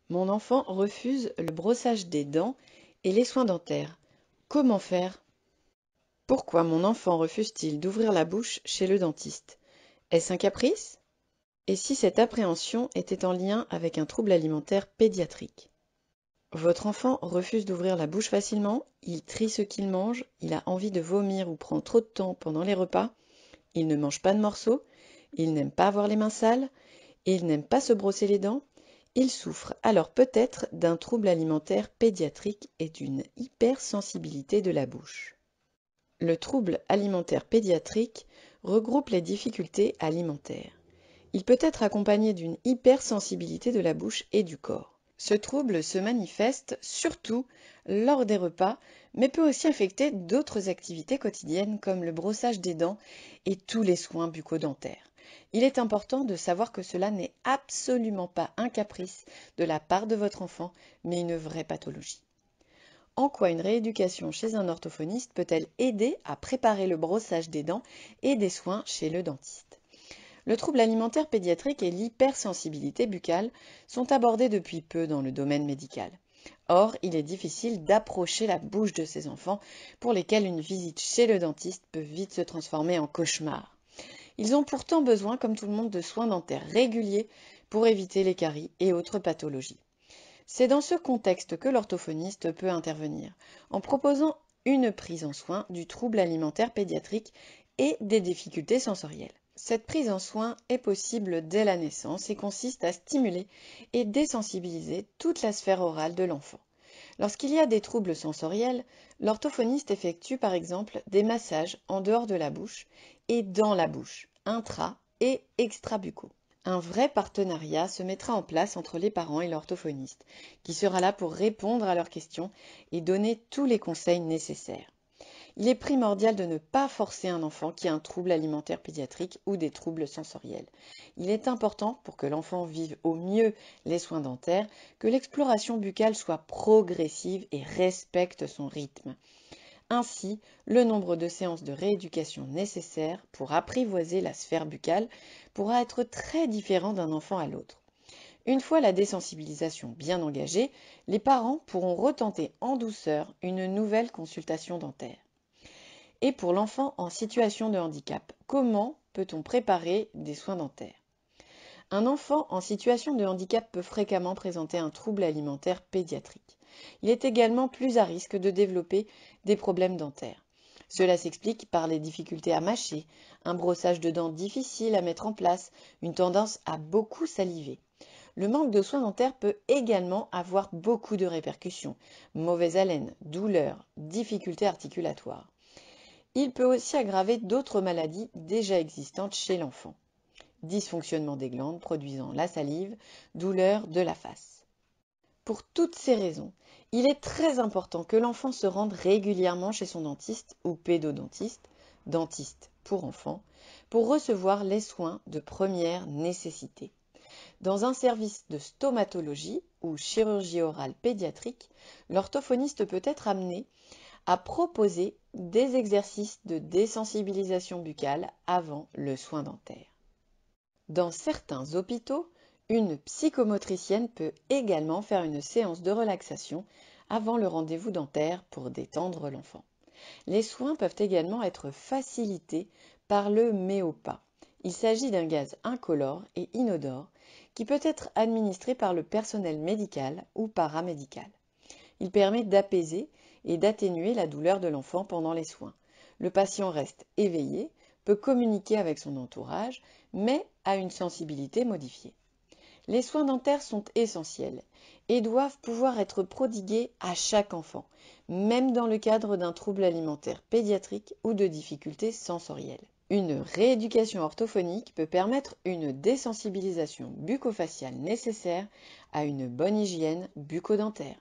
Mon enfant refuse le brossage des dents et les soins dentaires. Comment faire? Pourquoi mon enfant refuse-t-il d'ouvrir la bouche chez le dentiste? Est-ce un caprice? Et si cette appréhension était en lien avec un trouble alimentaire pédiatrique? Votre enfant refuse d'ouvrir la bouche facilement, il trie ce qu'il mange, il a envie de vomir ou prend trop de temps pendant les repas, il ne mange pas de morceaux, il n'aime pas avoir les mains sales, il n'aime pas se brosser les dents, il souffre alors peut-être d'un trouble alimentaire pédiatrique et d'une hypersensibilité de la bouche. Le trouble alimentaire pédiatrique regroupe les difficultés alimentaires. Il peut être accompagné d'une hypersensibilité de la bouche et du corps. Ce trouble se manifeste surtout lors des repas, mais peut aussi affecter d'autres activités quotidiennes comme le brossage des dents et tous les soins bucco-dentaires. Il est important de savoir que cela n'est absolument pas un caprice de la part de votre enfant, mais une vraie pathologie. En quoi une rééducation chez un orthophoniste peut-elle aider à préparer le brossage des dents et des soins chez le dentiste? Le trouble alimentaire pédiatrique et l'hypersensibilité buccale sont abordés depuis peu dans le domaine médical. Or, il est difficile d'approcher la bouche de ces enfants pour lesquels une visite chez le dentiste peut vite se transformer en cauchemar. Ils ont pourtant besoin, comme tout le monde, de soins dentaires réguliers pour éviter les caries et autres pathologies. C'est dans ce contexte que l'orthophoniste peut intervenir, en proposant une prise en soin du trouble alimentaire pédiatrique et des difficultés sensorielles. Cette prise en soin est possible dès la naissance et consiste à stimuler et désensibiliser toute la sphère orale de l'enfant. Lorsqu'il y a des troubles sensoriels, l'orthophoniste effectue par exemple des massages en dehors de la bouche et dans la bouche, intra- et extrabuccaux. Un vrai partenariat se mettra en place entre les parents et l'orthophoniste, qui sera là pour répondre à leurs questions et donner tous les conseils nécessaires. Il est primordial de ne pas forcer un enfant qui a un trouble alimentaire pédiatrique ou des troubles sensoriels. Il est important, pour que l'enfant vive au mieux les soins dentaires, que l'exploration buccale soit progressive et respecte son rythme. Ainsi, le nombre de séances de rééducation nécessaires pour apprivoiser la sphère buccale pourra être très différent d'un enfant à l'autre. Une fois la désensibilisation bien engagée, les parents pourront retenter en douceur une nouvelle consultation dentaire. Et pour l'enfant en situation de handicap, comment peut-on préparer des soins dentaires? Un enfant en situation de handicap peut fréquemment présenter un trouble alimentaire pédiatrique. Il est également plus à risque de développer des problèmes dentaires. Cela s'explique par les difficultés à mâcher, un brossage de dents difficile à mettre en place, une tendance à beaucoup saliver. Le manque de soins dentaires peut également avoir beaucoup de répercussions. Mauvaise haleine, douleurs, difficultés articulatoires. Il peut aussi aggraver d'autres maladies déjà existantes chez l'enfant. Dysfonctionnement des glandes produisant la salive, douleur de la face. Pour toutes ces raisons, il est très important que l'enfant se rende régulièrement chez son dentiste ou pédodontiste, dentiste pour enfants, pour recevoir les soins de première nécessité. Dans un service de stomatologie ou chirurgie orale pédiatrique, l'orthophoniste peut être amené à proposer des exercices de désensibilisation buccale avant le soin dentaire. Dans certains hôpitaux, une psychomotricienne peut également faire une séance de relaxation avant le rendez-vous dentaire pour détendre l'enfant. Les soins peuvent également être facilités par le méopa. Il s'agit d'un gaz incolore et inodore qui peut être administré par le personnel médical ou paramédical. Il permet d'apaiser et d'atténuer la douleur de l'enfant pendant les soins. Le patient reste éveillé, peut communiquer avec son entourage, mais a une sensibilité modifiée. Les soins dentaires sont essentiels et doivent pouvoir être prodigués à chaque enfant, même dans le cadre d'un trouble alimentaire pédiatrique ou de difficultés sensorielles. Une rééducation orthophonique peut permettre une désensibilisation bucco-faciale nécessaire à une bonne hygiène bucco-dentaire.